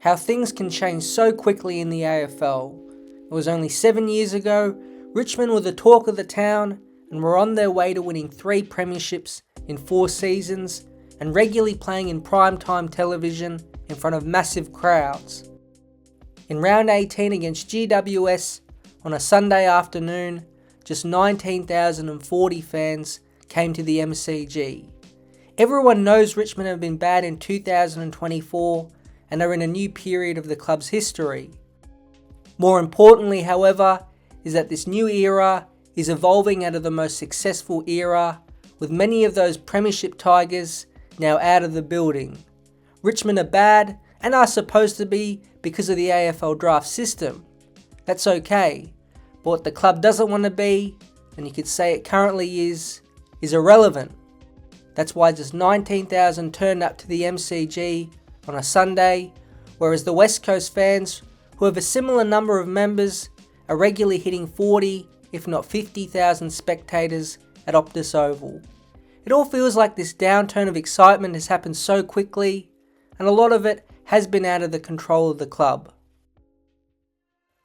how things can change so quickly in the AFL. It was only 7 years ago, Richmond were the talk of the town and were on their way to winning 3 premierships in 4 seasons and regularly playing in primetime television in front of massive crowds. In round 18 against GWS on a Sunday afternoon, just 19,040 fans came to the MCG. Everyone knows Richmond have been bad in 2024 and are in a new period of the club's history. More importantly, however, is that this new era is evolving out of the most successful era, with many of those premiership tigers now out of the building. Richmond are bad and are supposed to be because of the AFL draft system. That's okay, but what the club doesn't want to be, and you could say it currently is irrelevant. That's why just 19,000 turned up to the MCG on a Sunday, whereas the West Coast fans, who have a similar number of members, are regularly hitting 40, if not 50,000 spectators at Optus Oval. It all feels like this downturn of excitement has happened so quickly, and a lot of it has been out of the control of the club.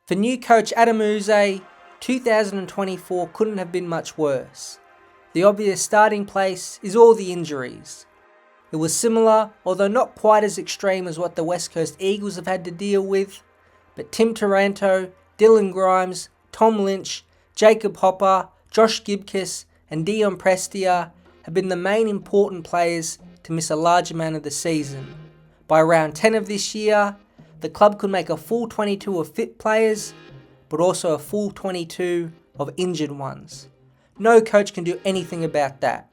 For new coach Adam Yze, 2024 couldn't have been much worse. The obvious starting place is all the injuries. It was similar, although not quite as extreme as what the West Coast Eagles have had to deal with, but Tim Taranto, Dylan Grimes, Tom Lynch, Jacob Hopper, Josh Gibkiss and Dion Prestia have been the main important players to miss a large amount of the season. By round 10 of this year, the club could make a full 22 of fit players, but also a full 22 of injured ones. No coach can do anything about that.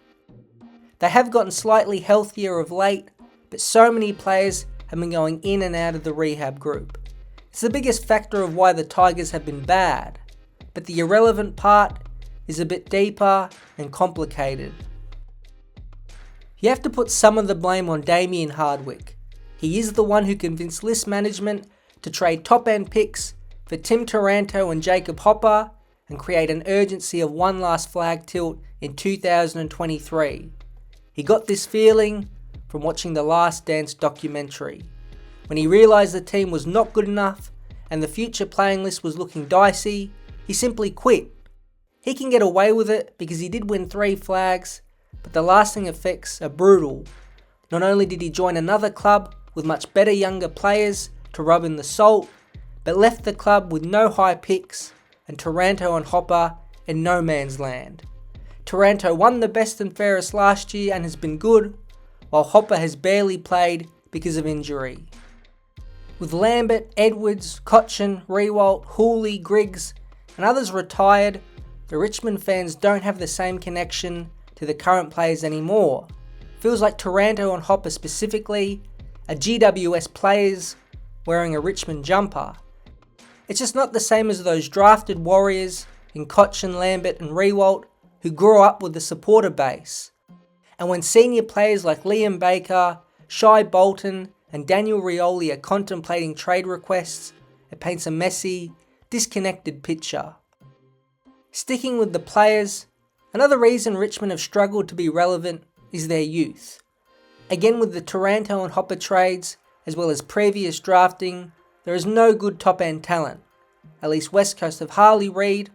They have gotten slightly healthier of late, but so many players have been going in and out of the rehab group. It's the biggest factor of why the Tigers have been bad, but the irrelevant part is a bit deeper and complicated. You have to put some of the blame on Damien Hardwick. He is the one who convinced list management to trade top-end picks for Tim Taranto and Jacob Hopper and create an urgency of one last flag tilt in 2023. He got this feeling from watching the Last Dance documentary. When he realised the team was not good enough and the future playing list was looking dicey, he simply quit. He can get away with it because he did win 3 flags, but the lasting effects are brutal. Not only did he join another club with much better younger players to rub in the salt, but left the club with no high picks and Taranto and Hopper in no man's land. Taranto won the best and fairest last year and has been good, while Hopper has barely played because of injury. With Lambert, Edwards, Cochin, Rewalt, Hooley, Griggs and others retired, the Richmond fans don't have the same connection to the current players anymore. Feels like Taranto and Hopper specifically are GWS players wearing a Richmond jumper. It's just not the same as those drafted warriors in Cochin, Lambert and Rewalt who grew up with the supporter base. And when senior players like Liam Baker, Shai Bolton and Daniel Rioli are contemplating trade requests, it paints a messy, disconnected picture. Sticking with the players, another reason Richmond have struggled to be relevant is their youth. Again, with the Taranto and Hopper trades, as well as previous drafting, there is no good top-end talent. At least West Coast have Harley Reid,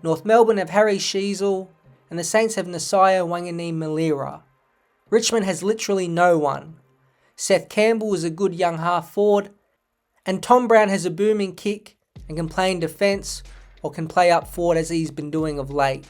North Melbourne have Harry Sheezel, and the Saints have Nasiah Wangani-Malira. Richmond has literally no one. Seth Campbell is a good young half forward, and Tom Brown has a booming kick and can play in defence or can play up forward as he's been doing of late.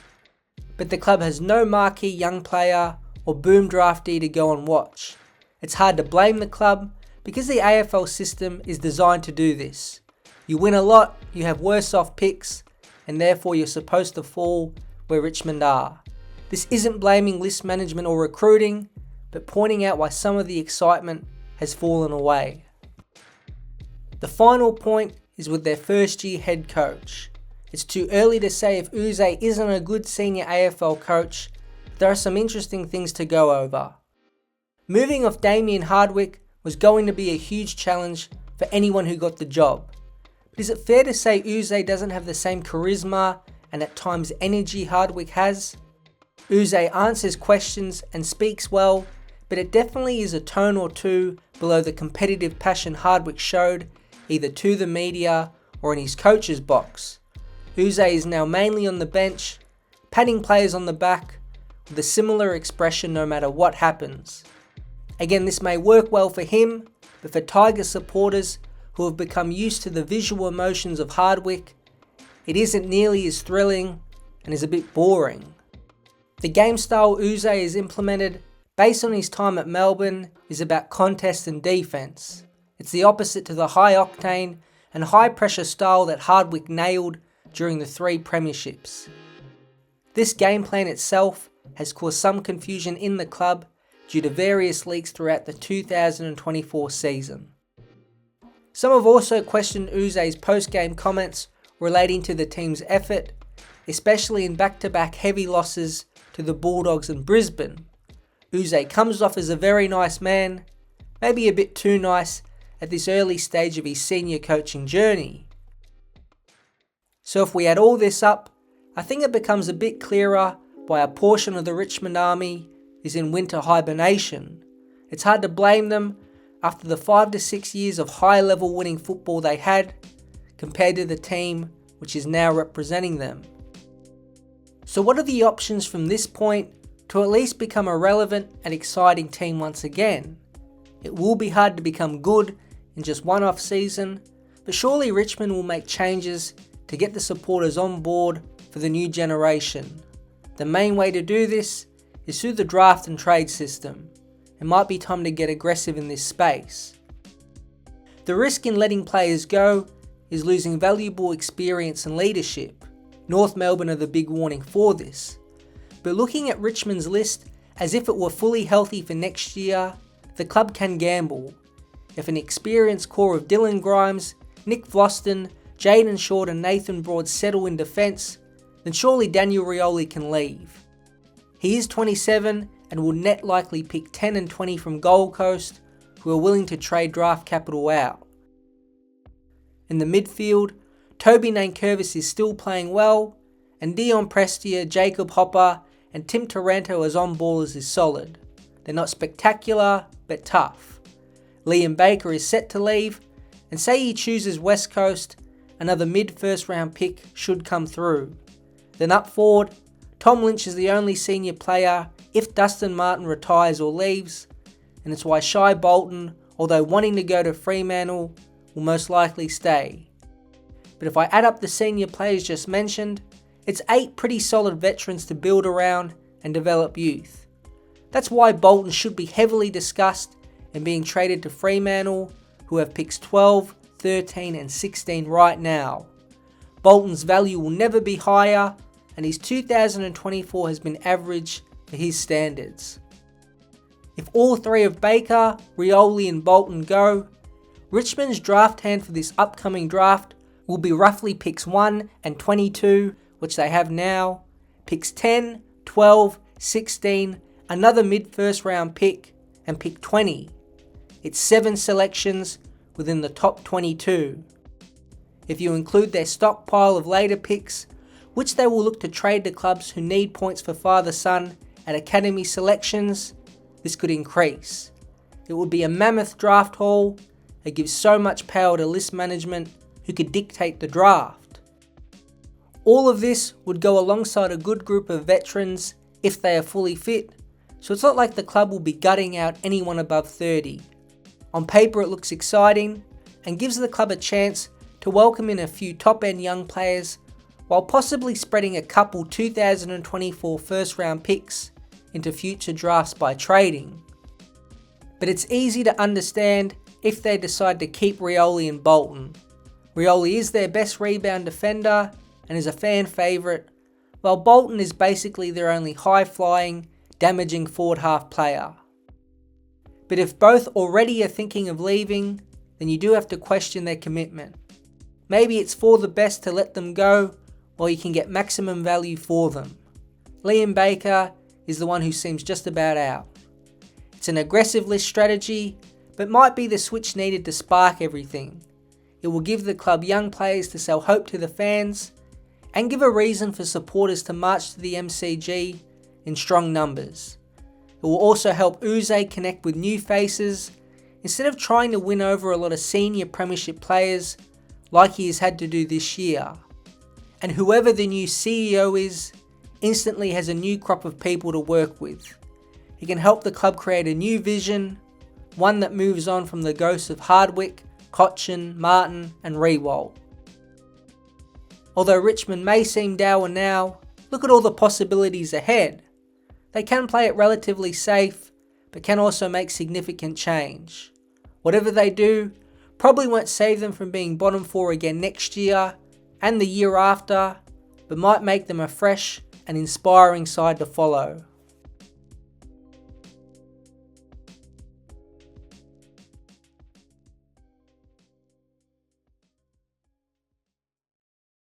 But the club has no marquee young player or boom draftee to go and watch. It's hard to blame the club because the AFL system is designed to do this. You win a lot, you have worse off picks, and therefore you're supposed to fall where Richmond are. This isn't blaming list management or recruiting, but pointing out why some of the excitement has fallen away. The final point is with their first year head coach. It's too early to say if Yze isn't a good senior AFL coach. There are some interesting things to go over. Moving off Damien Hardwick was going to be a huge challenge for anyone who got the job. But is it fair to say Yze doesn't have the same charisma and at times energy Hardwick has? Yze answers questions and speaks well, but it definitely is a tone or two below the competitive passion Hardwick showed either to the media or in his coach's box. Uze is now mainly on the bench, patting players on the back with a similar expression no matter what happens. Again, this may work well for him, but for Tiger supporters who have become used to the visual emotions of Hardwick, it isn't nearly as thrilling and is a bit boring. The game style Uze has implemented based on his time at Melbourne is about contest and defence. It's the opposite to the high octane and high pressure style that Hardwick nailed during the 3 premierships. This game plan itself has caused some confusion in the club due to various leaks throughout the 2024 season. Some have also questioned Uze's post-game comments relating to the team's effort, especially in back-to-back heavy losses to the Bulldogs and Brisbane. Uze comes off as a very nice man, maybe a bit too nice at this early stage of his senior coaching journey. So if we add all this up, I think it becomes a bit clearer why a portion of the Richmond army is in winter hibernation. It's hard to blame them after the 5 to 6 years of high level winning football they had, compared to the team which is now representing them. So what are the options from this point to at least become a relevant and exciting team once again? It will be hard to become good in just one off season, but surely Richmond will make changes to get the supporters on board for the new generation. The main way to do this is through the draft and trade system. It might be time to get aggressive in this space. The risk in letting players go is losing valuable experience and leadership. North Melbourne are the big warning for this. But looking at Richmond's list as if it were fully healthy for next year, the club can gamble. If an experienced core of Dylan Grimes, Nick Vlauston, Jaden Short and Nathan Broad settle in defence, then surely Daniel Rioli can leave. He is 27 and will net likely pick 10 and 20 from Gold Coast, who are willing to trade draft capital out. In the midfield, Toby Nankervis is still playing well, and Dion Prestia, Jacob Hopper and Tim Taranto as on-ballers is solid. They're not spectacular, but tough. Liam Baker is set to leave, and say he chooses West Coast, another mid-first round pick should come through. Then up forward, Tom Lynch is the only senior player if Dustin Martin retires or leaves, and it's why Shai Bolton, although wanting to go to Fremantle, will most likely stay. But if I add up the senior players just mentioned, it's 8 pretty solid veterans to build around and develop youth. That's why Bolton should be heavily discussed and being traded to Fremantle, who have picks 12, 13 and 16 right now. Bolton's value will never be higher, and his 2024 has been average for his standards. If all 3 of Baker, Rioli and Bolton go, Richmond's draft hand for this upcoming draft will be roughly picks 1 and 22, which they have now, picks 10, 12, 16, another mid-first round pick, and pick 20. It's 7 selections within the top 22. If you include their stockpile of later picks, which they will look to trade to clubs who need points for father-son at academy selections, this could increase. It would be a mammoth draft haul that gives so much power to list management who could dictate the draft. All of this would go alongside a good group of veterans if they are fully fit, so it's not like the club will be gutting out anyone above 30. On paper it looks exciting and gives the club a chance to welcome in a few top-end young players while possibly spreading a couple 2024 first round picks into future drafts by trading. But it's easy to understand if they decide to keep Rioli and Bolton. Rioli is their best rebound defender and is a fan favourite, while Bolton is basically their only high-flying, damaging forward half player. But if both already are thinking of leaving, then you do have to question their commitment. Maybe it's for the best to let them go while you can get maximum value for them. Liam Baker is the one who seems just about out. It's an aggressive list strategy, but might be the switch needed to spark everything. It will give the club young players to sell hope to the fans, and give a reason for supporters to march to the MCG in strong numbers. It will also help Uze connect with new faces, instead of trying to win over a lot of senior premiership players like he has had to do this year. And whoever the new CEO is, instantly has a new crop of people to work with. He can help the club create a new vision, one that moves on from the ghosts of Hardwick, Cochin, Martin and Riewoldt. Although Richmond may seem dour now, look at all the possibilities ahead. They can play it relatively safe, but can also make significant change. Whatever they do, probably won't save them from being bottom 4 again next year and the year after, but might make them a fresh and inspiring side to follow.